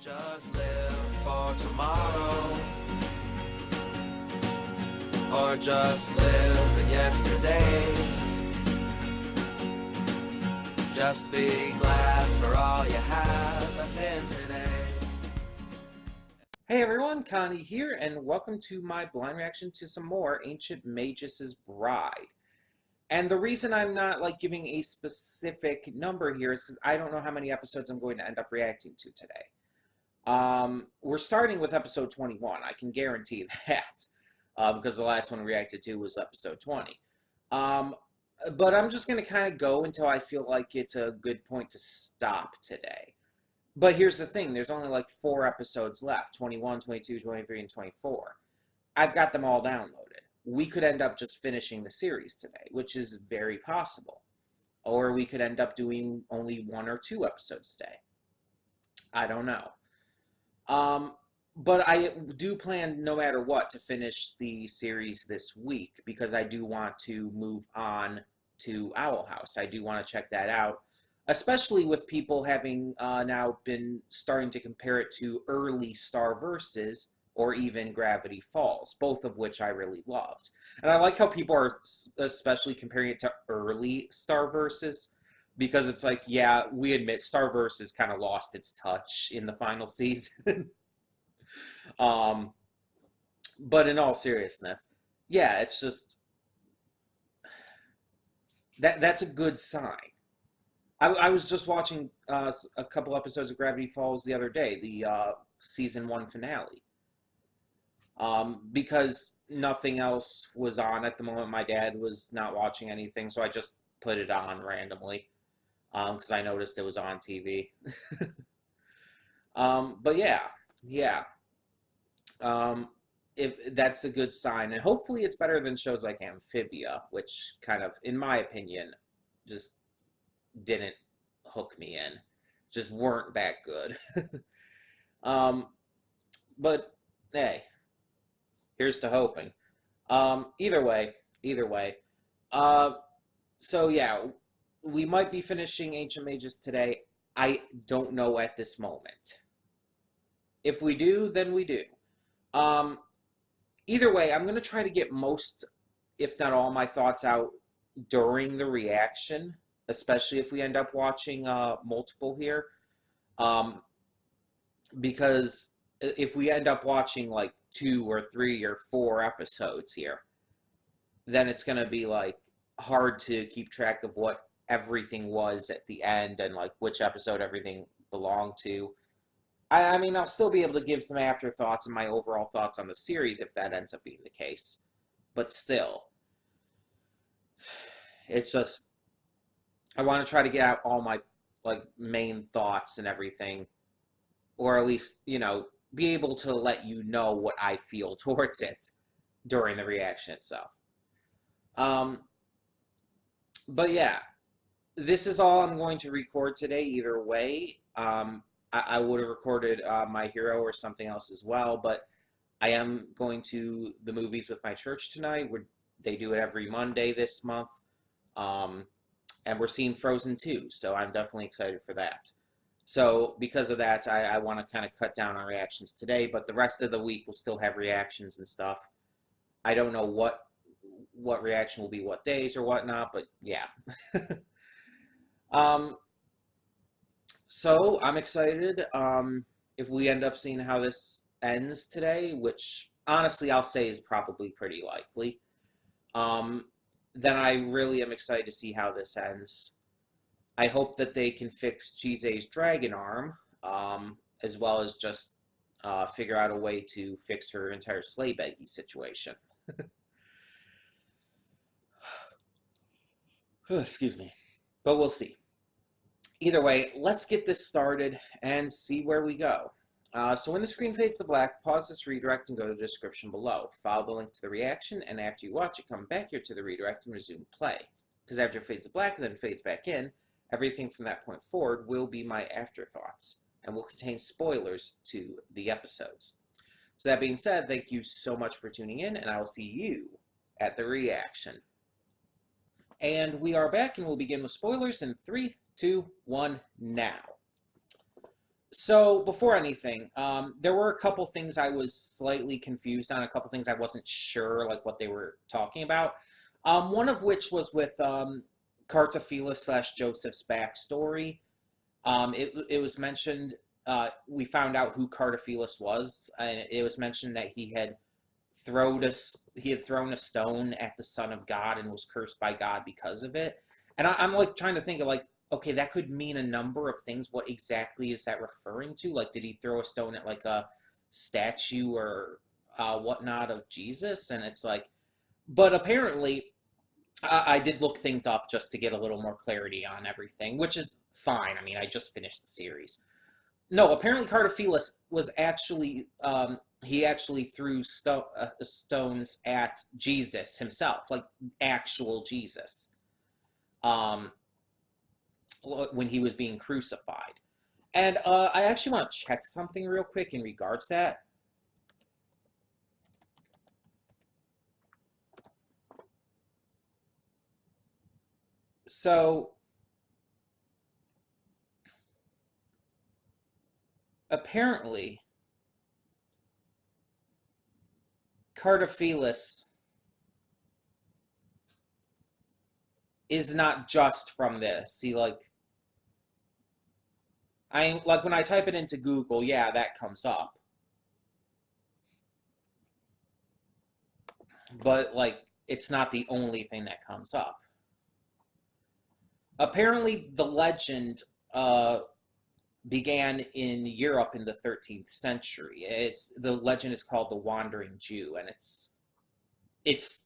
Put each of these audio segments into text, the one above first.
Don't just live for tomorrow, or just live in yesterday. Just be glad for all you have that's in today. Hey everyone, Connie here, and welcome to my blind reaction to some more Ancient Magus' Bride. And the reason I'm not giving a specific number here is because I don't know how many episodes I'm going to end up reacting to today. We're starting with episode 21, I can guarantee that, because the last one we reacted to was episode 20. But I'm just going to kind of go until I feel like it's a good point to stop today. But here's the thing, there's only 4 episodes left, 21, 22, 23, and 24. I've got them all downloaded. We could end up just finishing the series today, which is very possible. Or we could end up doing only 1 or 2 episodes today. I don't know. But I do plan, no matter what, to finish the series this week, because I do want to move on to Owl House. I do want to check that out, especially with people having now been starting to compare it to early Star Versus, or even Gravity Falls, both of which I really loved. And I like how people are especially comparing it to early Star Versus, because it's like, yeah, we admit Star Versus kind of lost its touch in the final season. But in all seriousness, yeah, it's just, that's a good sign. I was just watching a couple episodes of Gravity Falls the other day, the season 1 finale. Because nothing else was on at the moment. My dad was not watching anything, so I just put it on randomly, because I noticed it was on TV. But yeah. If that's a good sign, and hopefully it's better than shows like Amphibia, which kind of, in my opinion, just didn't hook me in. Just weren't that good. But hey, here's to hoping. Either way. So yeah, we might be finishing Ancient Magus today. I don't know at this moment. If we do, then we do. Either way, I'm going to try to get most, if not all, my thoughts out during the reaction, especially if we end up watching multiple here. Because if we end up watching 2 or 3 or 4 episodes here, then it's going to be hard to keep track of what everything was at the end and which episode everything belonged to. I mean, I'll still be able to give some afterthoughts and my overall thoughts on the series if that ends up being the case. But still, it's just, I want to try to get out all my main thoughts and everything, or at least, be able to let you know what I feel towards it during the reaction itself. But yeah, this is all I'm going to record today either way. I would have recorded My Hero or something else as well, but I am going to the movies with my church tonight. They do it every Monday this month, and we're seeing Frozen 2, so I'm definitely excited for that. So because of that, I want to kind of cut down on reactions today, but the rest of the week we'll still have reactions and stuff. I don't know what reaction will be what days or whatnot, but yeah. So I'm excited. If we end up seeing how this ends today, which honestly I'll say is probably pretty likely, then I really am excited to see how this ends. I hope that they can fix Chise's dragon arm, as well as just figure out a way to fix her entire sleigh beggy situation. Excuse me. But we'll see. Either way, let's get this started and see where we go. So when the screen fades to black, pause this redirect and go to the description below. Follow the link to the reaction, and after you watch it, come back here to the redirect and resume play. Because after it fades to black and then fades back in, everything from that point forward will be my afterthoughts, and will contain spoilers to the episodes. So that being said, thank you so much for tuning in, and I will see you at the reaction. And we are back, and we'll begin with spoilers in 3, 2, 1, now. So before anything, there were a couple things I was slightly confused on, a couple things I wasn't sure like what they were talking about. One of which was with Cartaphila slash Joseph's backstory. It was mentioned. We found out who Cartaphilus was, and it was mentioned that he had thrown a stone at the Son of God and was cursed by God because of it. And I'm like trying to think of like, okay, that could mean a number of things. What exactly is that referring to? Like, did he throw a stone at like a statue or whatnot of Jesus? And it's like, but apparently, I did look things up just to get a little more clarity on everything, which is fine. I mean, I just finished the series. No, apparently Cartaphilus was actually he actually threw stones at Jesus himself, like actual Jesus, um, when he was being crucified. And I actually want to check something real quick in regards to that. So apparently, Cartaphilus is not just from this. He like when I type it into Google, yeah, that comes up. But like it's not the only thing that comes up. Apparently, the legend began in Europe in the 13th century. The legend is called the Wandering Jew, and it's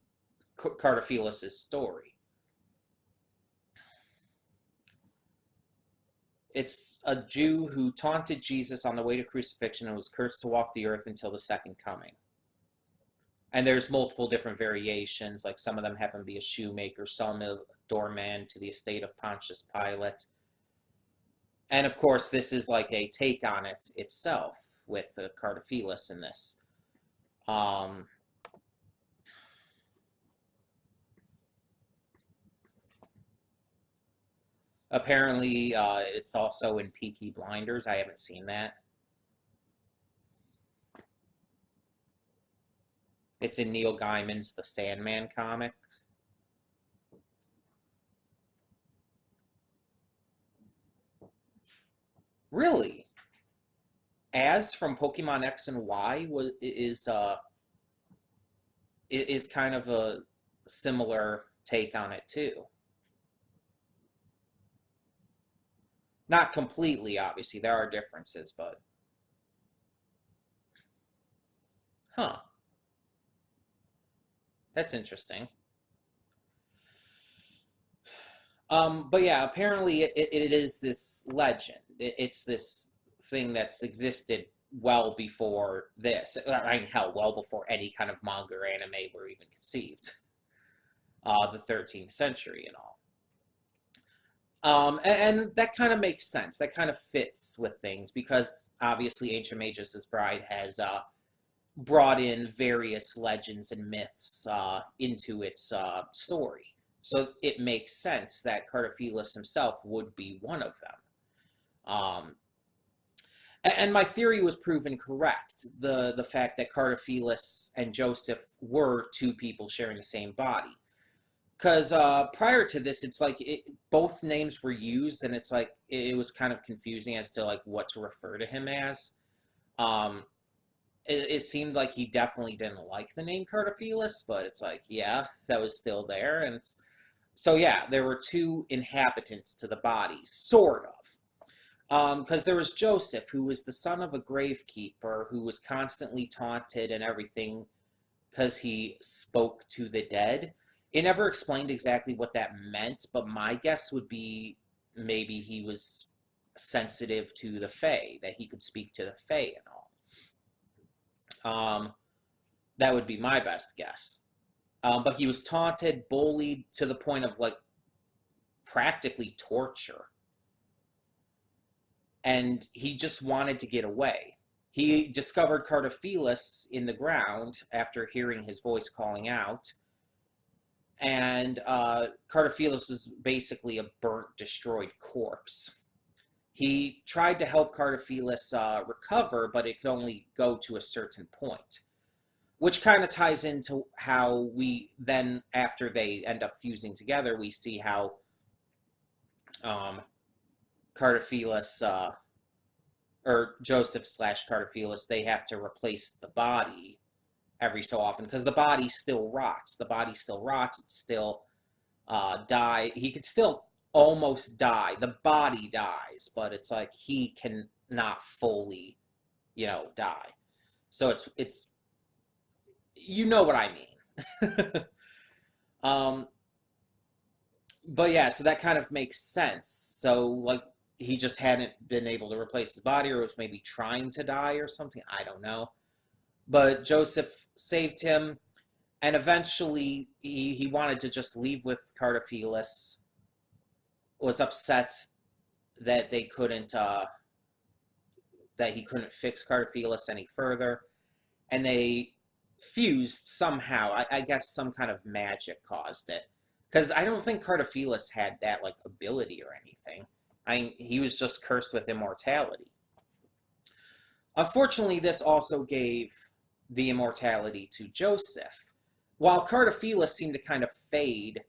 Cartaphilus's story. It's a Jew who taunted Jesus on the way to crucifixion and was cursed to walk the earth until the second coming. And there's multiple different variations, like some of them have him be a shoemaker, some a doorman to the estate of Pontius Pilate. And of course, this is like a take on it itself with Cartaphilus in this. Apparently, it's also in Peaky Blinders. I haven't seen that. It's in Neil Gaiman's The Sandman comics. Really? Az from Pokemon X and Y is kind of a similar take on it too. Not completely, obviously. There are differences, but huh. That's interesting. But yeah, apparently it is this legend. It's this thing that's existed well before this. I mean, hell, well before any kind of manga or anime were even conceived. The 13th century and all. And that kind of makes sense. That kind of fits with things because obviously Ancient Magus' Bride has brought in various legends and myths into its story. So it makes sense that Cartaphilus himself would be one of them. And my theory was proven correct. The fact that Cartaphilus and Joseph were two people sharing the same body. Because prior to this, it's like both names were used, and it's like it was kind of confusing as to like what to refer to him as. It seemed like he definitely didn't like the name Cartaphilus, but it's like, yeah, that was still there, and it's so yeah, there were two inhabitants to the body, sort of. Because there was Joseph, who was the son of a gravekeeper, who was constantly taunted and everything because he spoke to the dead. It never explained exactly what that meant, but my guess would be maybe he was sensitive to the Fae, that he could speak to the Fae and all. That would be my best guess. But he was taunted, bullied to the point of like practically torture. And he just wanted to get away. He discovered Cartaphilus in the ground after hearing his voice calling out. And Cartaphilus is basically a burnt, destroyed corpse. he tried to help Cardophilus recover, but it could only go to a certain point. Which kind of ties into how we then, after they end up fusing together, we see how Cardophilus, or Joseph slash Cardophilus, they have to replace the body every so often because the body still rots. The body still rots. It still die. He could still almost die. The body dies, but it's like he can not fully, die. So it's you know what I mean. But yeah, so that kind of makes sense. So like he just hadn't been able to replace his body, or was maybe trying to die or something. I don't know. But Joseph saved him, and eventually he wanted to just leave with Cardophilus. Was upset that they couldn't that he couldn't fix Cardophilus any further, and they fused somehow. I guess some kind of magic caused it, because I don't think Cardophilus had that like ability or anything. He was just cursed with immortality. Unfortunately, this also gave the immortality to Joseph. While Cardophilus seemed to kind of fade,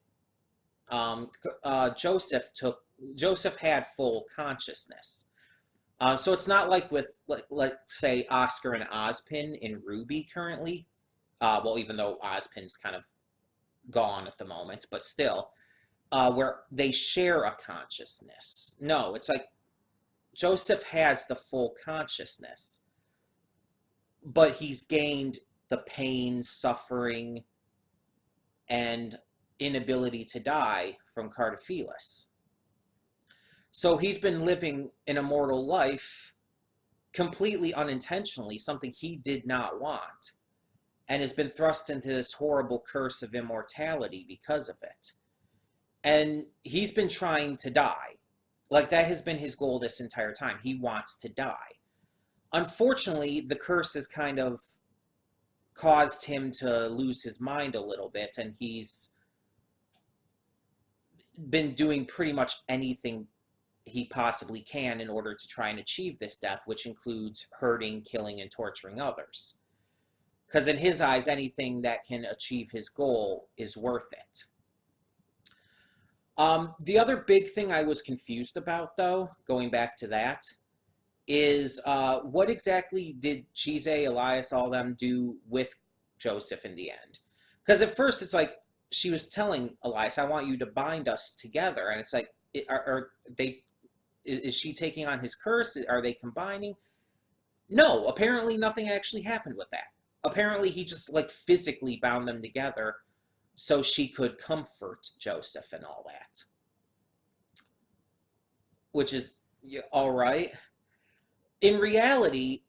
Joseph had full consciousness. So it's not like with, like say, Oscar and Ozpin in Ruby currently. Well, even though Ozpin's kind of gone at the moment, but still, where they share a consciousness. No, it's like Joseph has the full consciousness, but he's gained the pain, suffering, and inability to die from Cardophilus. So he's been living an immortal life completely unintentionally, something he did not want, and has been thrust into this horrible curse of immortality because of it. And he's been trying to die. Like, that has been his goal this entire time. He wants to die. Unfortunately, the curse has kind of caused him to lose his mind a little bit, and he's been doing pretty much anything he possibly can in order to try and achieve this death, which includes hurting, killing, and torturing others. Because in his eyes, anything that can achieve his goal is worth it. The other big thing I was confused about, though, going back to that, is what exactly did Chise, Elias, all them do with Joseph in the end? Because at first it's like she was telling Elias, I want you to bind us together. And it's like, is she taking on his curse? Are they combining? No, apparently nothing actually happened with that. Apparently he just like physically bound them together so she could comfort Joseph and all that. Which is all right. In reality,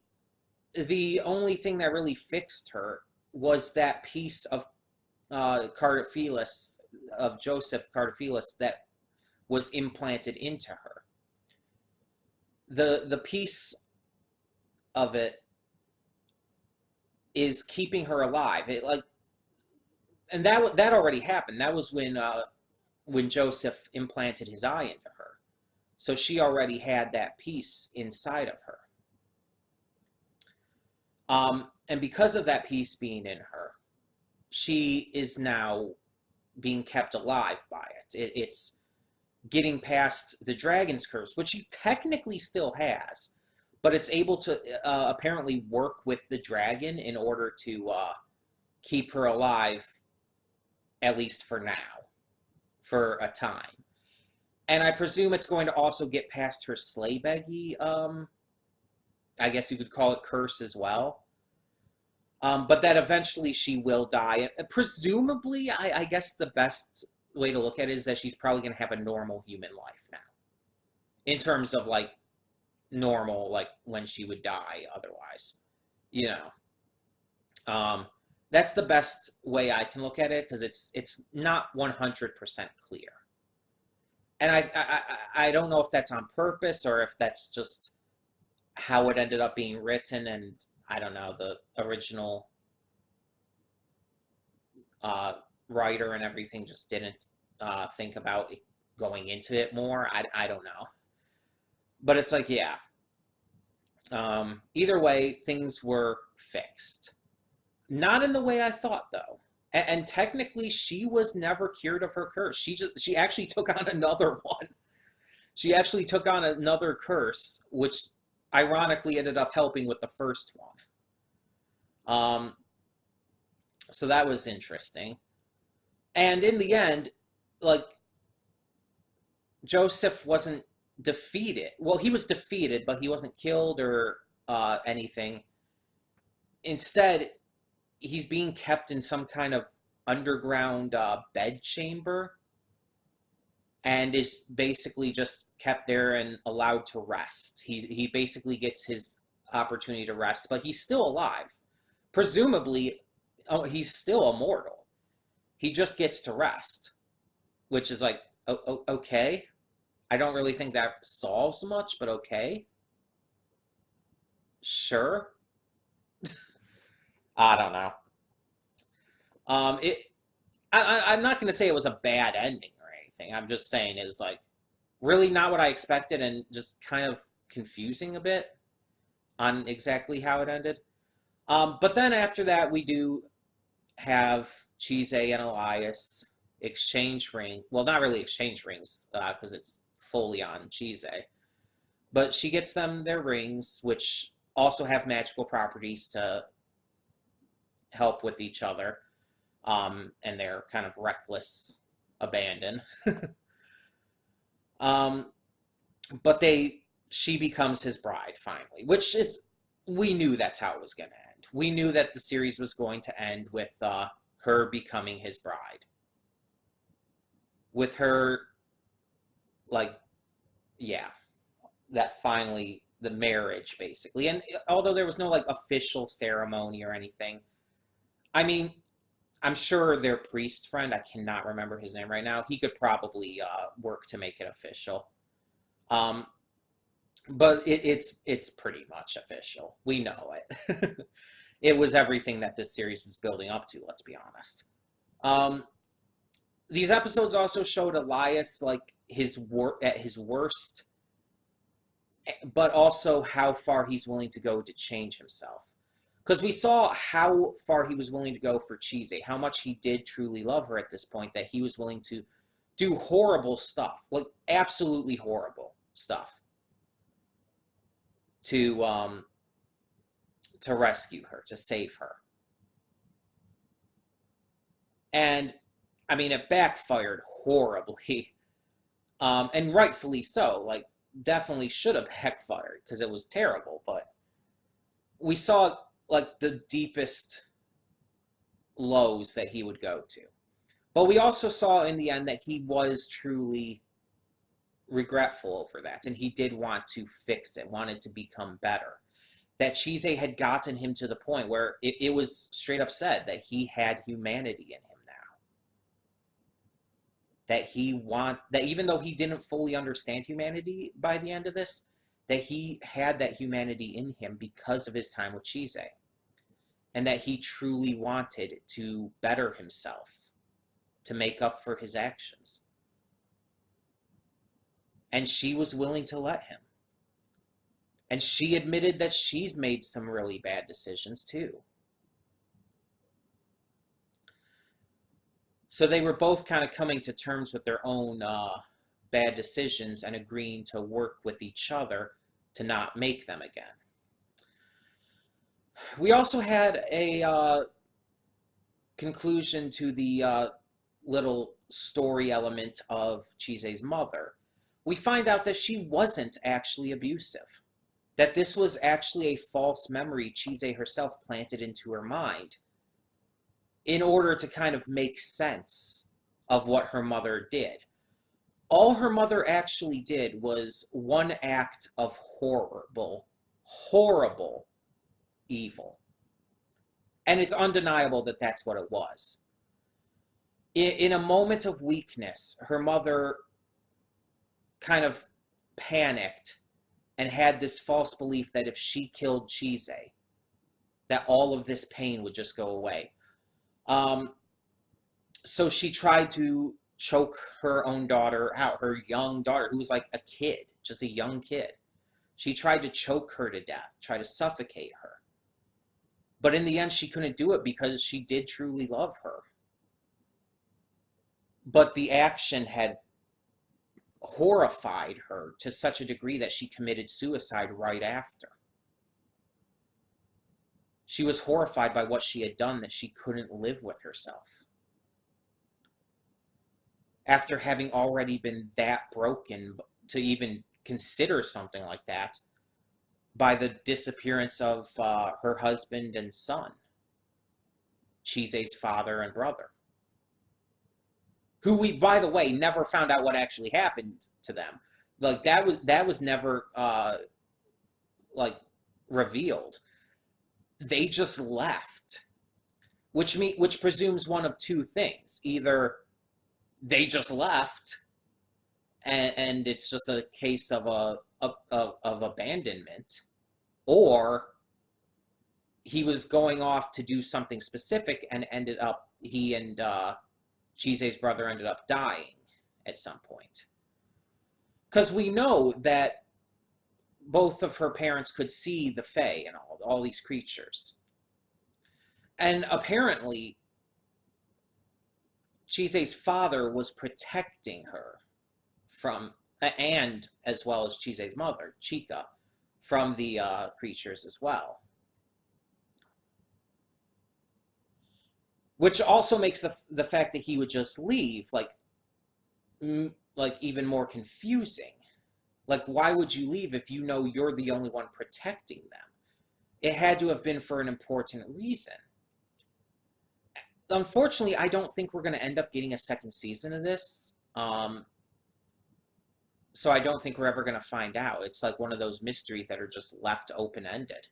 the only thing that really fixed her was that piece of Cardophilus, of Joseph Cardophilus, that was implanted into her. The piece of it is keeping her alive. And that already happened. That was when Joseph implanted his eye into her. So she already had that piece inside of her. And because of that piece being in her, she is now being kept alive by it. It's getting past the dragon's curse, which she technically still has, but it's able to apparently work with the dragon in order to keep her alive, at least for now, for a time. And I presume it's going to also get past her Slaybeggy, I guess you could call it curse as well. But that eventually she will die. Presumably, I guess the best way to look at it is that she's probably going to have a normal human life now. In terms of, like, normal, like, when she would die otherwise. That's the best way I can look at it, because it's not 100% clear. And I don't know if that's on purpose or if that's just how it ended up being written, and I don't know, the original writer and everything just didn't think about it going into it more. I don't know. But it's like, yeah. Either way, things were fixed. Not in the way I thought, though. And technically, she was never cured of her curse. She actually took on another one. She actually took on another curse, which ironically ended up helping with the first one. So that was interesting. And in the end, like, Joseph wasn't defeated. Well, he was defeated, but he wasn't killed or anything. Instead, he's being kept in some kind of underground bed chamber and is basically just kept there and allowed to rest. He basically gets his opportunity to rest, but he's still alive. Presumably, he's still immortal. He just gets to rest, which is like, okay. I don't really think that solves much, but okay. Sure. I don't know. I'm not going to say it was a bad ending or anything. I'm just saying it was like really not what I expected and just kind of confusing a bit on exactly how it ended. But then after that, we do have Chise and Elias exchange ring. Well, not really exchange rings because it's fully on Chise. But she gets them their rings, which also have magical properties to help with each other. And their kind of reckless abandon. But she becomes his bride finally, which is, we knew that's how it was going to end. We knew that the series was going to end with her becoming his bride. With her, like, yeah, that finally, the marriage, basically. And although there was no, like, official ceremony or anything, I mean, I'm sure their priest friend, I cannot remember his name right now, he could probably work to make it official. But it's pretty much official. We know it. It was everything that this series was building up to, let's be honest. These episodes also showed Elias like at his worst, but also how far he's willing to go to change himself. Because we saw how far he was willing to go for Chise, how much he did truly love her at this point, that he was willing to do horrible stuff, like absolutely horrible stuff, to rescue her, to save her. And I mean, it backfired horribly, and rightfully so. Like, definitely should have backfired because it was terrible. But we saw like the deepest lows that he would go to. But we also saw in the end that he was truly regretful over that, and he did want to fix it, wanted to become better. That Chise had gotten him to the point where it was straight up said that he had humanity in him now. That even though he didn't fully understand humanity by the end of this, that he had that humanity in him because of his time with Chise. And that he truly wanted to better himself, to make up for his actions. And she was willing to let him. And she admitted that she's made some really bad decisions too. So they were both kind of coming to terms with their own bad decisions and agreeing to work with each other to not make them again. We also had a conclusion to the little story element of Chise's mother. We find out that she wasn't actually abusive. That this was actually a false memory Chise herself planted into her mind in order to kind of make sense of what her mother did. All her mother actually did was one act of horrible, horrible evil. And it's undeniable that that's what it was. In a moment of weakness, her mother kind of panicked and had this false belief that if she killed Chise, that all of this pain would just go away. So she tried to choke her own daughter out, her young daughter, who was like a kid, just a young kid. She tried to choke her to death, try to suffocate her. But in the end, she couldn't do it because she did truly love her. But the action had horrified her to such a degree that she committed suicide right after. She was horrified by what she had done that she couldn't live with herself. After having already been that broken to even consider something like that by the disappearance of her husband and son, Chise's father and brother, who we, by the way, never found out what actually happened to them. Like that was never like revealed. They just left, which presumes one of two things: either they just left, and it's just a case of abandonment, or he was going off to do something specific and ended up, he and Chise's brother ended up dying at some point. Because we know that both of her parents could see the Fae and all these creatures. And apparently, Chise's father was protecting her from, and as well as Chise's mother, Chica, from the creatures as well. Which also makes the fact that he would just leave like even more confusing. Like, why would you leave if you know you're the only one protecting them? It had to have been for an important reason. Unfortunately, I don't think we're going to end up getting a second season of this. So I don't think we're ever going to find out. It's like one of those mysteries that are just left open-ended.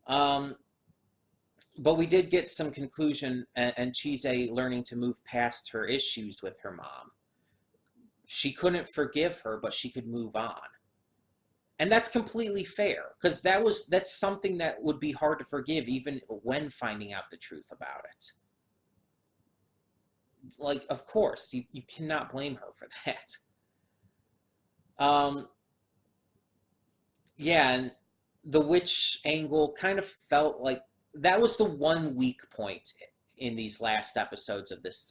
But we did get some conclusion, and Chise learning to move past her issues with her mom. She couldn't forgive her, but she could move on. And that's completely fair, because that's something that would be hard to forgive even when finding out the truth about it. Like, of course, you cannot blame her for that. Yeah, and the witch angle kind of felt like that was the one weak point in these last episodes of this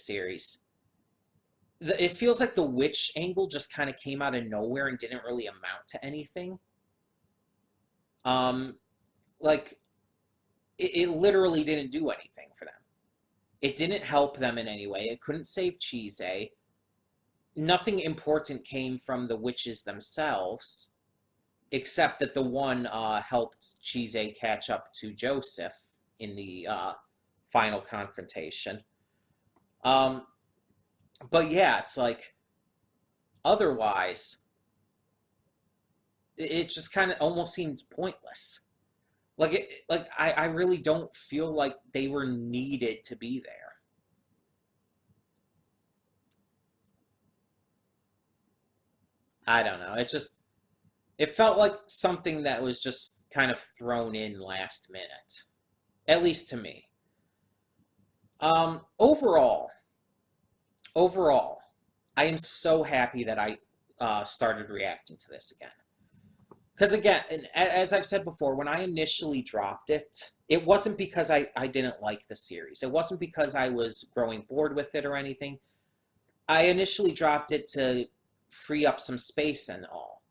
series. It feels like the witch angle just kind of came out of nowhere and didn't really amount to anything. Like, it literally didn't do anything for them. It didn't help them in any way. It couldn't save Chise. Nothing important came from the witches themselves, except that the one helped Chise catch up to Joseph in the final confrontation. But yeah, it's like, otherwise, it just kind of almost seems pointless. I really don't feel like they were needed to be there. I don't know. It felt like something that was just kind of thrown in last minute. At least to me. Overall, I am so happy that I started reacting to this again. Because again, as I've said before, when I initially dropped it, it wasn't because I didn't like the series. It wasn't because I was growing bored with it or anything. I initially dropped it to free up some space and all.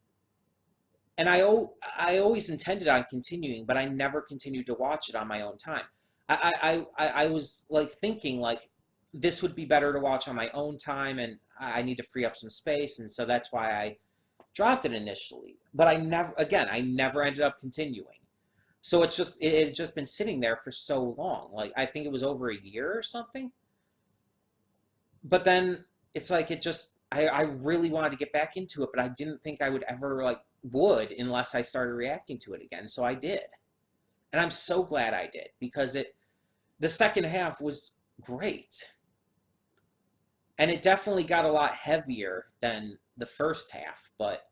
And I always intended on continuing, but I never continued to watch it on my own time. I was like thinking like this would be better to watch on my own time, and I need to free up some space, and so that's why I dropped it initially. But I never ended up continuing. So it had just been sitting there for so long. Like, I think it was over a year or something. But then it's like I really wanted to get back into it, but I didn't think I would ever would unless I started reacting to it again. So I did. And I'm so glad I did, because the second half was great. And it definitely got a lot heavier than the first half, but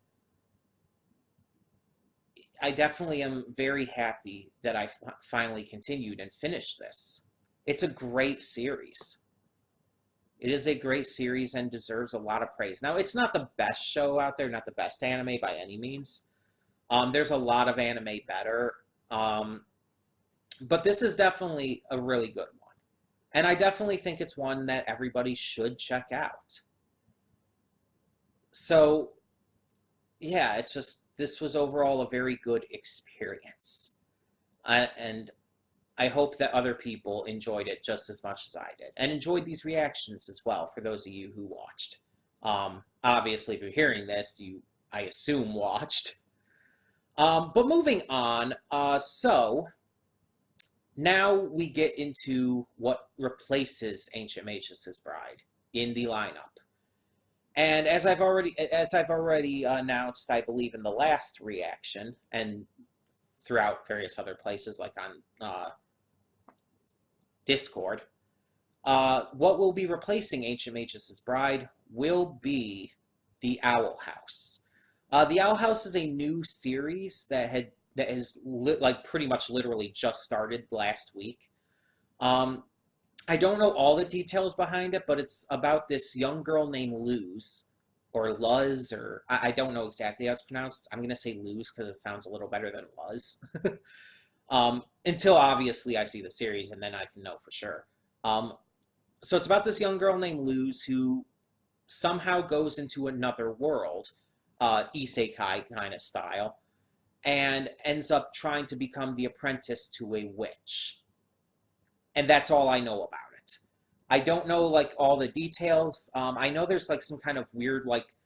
I definitely am very happy that I finally continued and finished this. It's a great series. It is a great series and deserves a lot of praise. Now, it's not the best show out there, not the best anime by any means. There's a lot of anime better, but this is definitely a really good one. And I definitely think it's one that everybody should check out. So, yeah, it's just, this was overall a very good experience. And I hope that other people enjoyed it just as much as I did, and enjoyed these reactions as well, for those of you who watched. Obviously, if you're hearing this, you, I assume, watched. But moving on, so now we get into what replaces Ancient Magus' Bride in the lineup. And as I've already announced, I believe in the last reaction, and throughout various other places like on Discord, what will be replacing Ancient Magus' Bride will be the Owl House. The Owl House is a new series that has like pretty much literally just started last week. I don't know all the details behind it, but it's about this young girl named Luz, or Luz, or I don't know exactly how it's pronounced. I'm gonna say Luz because it sounds a little better than Luz. Until obviously I see the series, and then I can know for sure. So it's about this young girl named Luz who somehow goes into another world, isekai kind of style, and ends up trying to become the apprentice to a witch. And that's all I know about it. I don't know like all the details. I know there's like some kind of weird like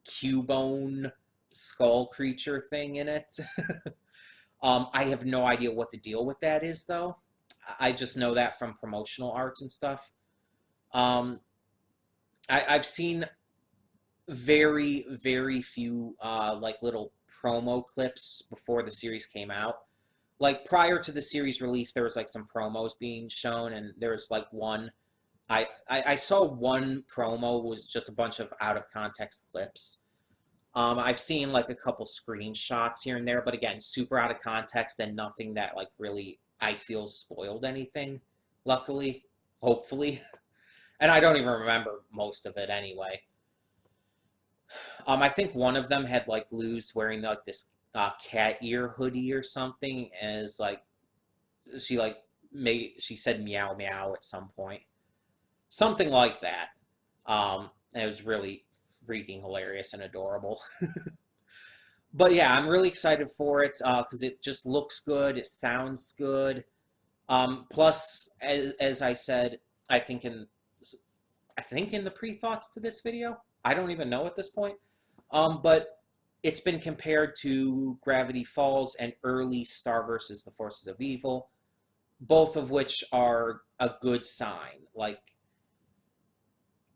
Cubone skull creature thing in it. I have no idea what the deal with that is, though. I just know that from promotional art and stuff. I've seen very, very few like little promo clips before the series came out. Like prior to the series release, there was like some promos being shown, and there was like one. I saw one promo was just a bunch of out of context clips. I've seen like a couple screenshots here and there, but again, super out of context and nothing that like really I feel spoiled anything. Luckily, hopefully, and I don't even remember most of it anyway. I think one of them had like Luz wearing like this cat ear hoodie or something, and it's like she said meow meow at some point, something like that. It was really freaking hilarious and adorable. But yeah, I'm really excited for it because it just looks good, it sounds good. Plus, as I said, I think in the pre-thoughts to this video, I don't even know at this point. But it's been compared to Gravity Falls and early Star versus the Forces of Evil, both of which are a good sign. Like,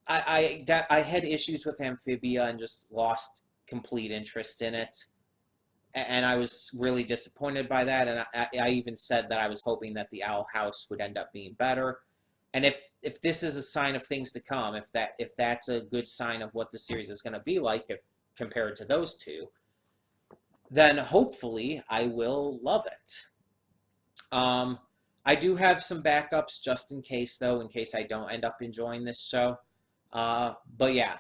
I had issues with Amphibia and just lost complete interest in it, and I was really disappointed by that. And I even said that I was hoping that the Owl House would end up being better. And if this is a sign of things to come, if that's a good sign of what the series is going to be like, if compared to those two, then hopefully I will love it. I do have some backups just in case, though, in case I don't end up enjoying this show. But yeah,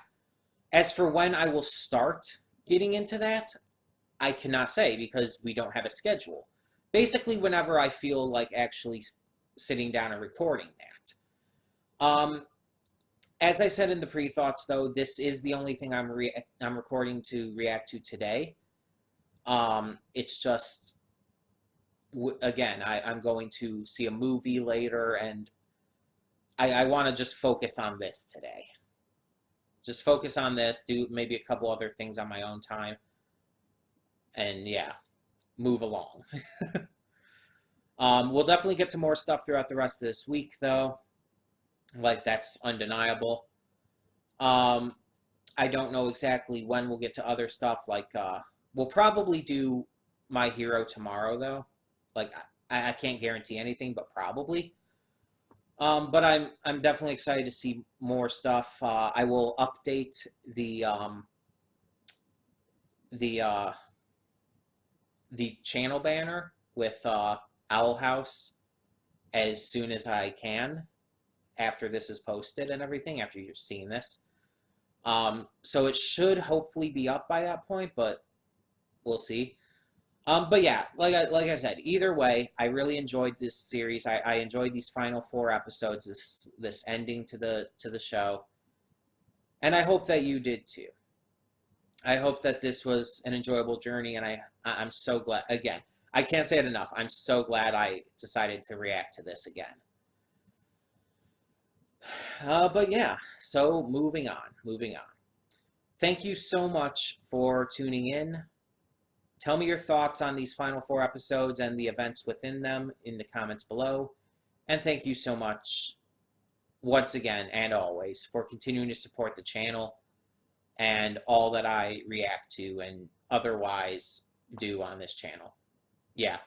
as for when I will start getting into that, I cannot say because we don't have a schedule. Basically, whenever I feel like actually sitting down and recording that. As I said in the pre-thoughts, though, this is the only thing I'm recording to react to today. It's just, again, I'm going to see a movie later, and I want to just focus on this today. Just focus on this, do maybe a couple other things on my own time, and yeah, move along. We'll definitely get to more stuff throughout the rest of this week, though. Like, that's undeniable. I don't know exactly when we'll get to other stuff. Like, we'll probably do My Hero tomorrow, though. Like, I can't guarantee anything, but probably. But I'm definitely excited to see more stuff. I will update the channel banner with Owl House as soon as I can. after this is posted and everything, after you've seen this. So it should hopefully be up by that point, but we'll see. But yeah, like I said, either way, I really enjoyed this series. I enjoyed these final 4 episodes, this ending to the show, and I hope that you did too. I hope that this was an enjoyable journey, and I'm so glad. Again, I can't say it enough. I'm so glad I decided to react to this again. But yeah, so moving on. Thank you so much for tuning in. Tell me your thoughts on these final 4 episodes and the events within them in the comments below. And thank you so much, once again and always, for continuing to support the channel and all that I react to and otherwise do on this channel. Yeah.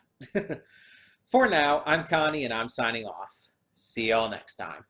For now, I'm Connie and I'm signing off. See y'all next time.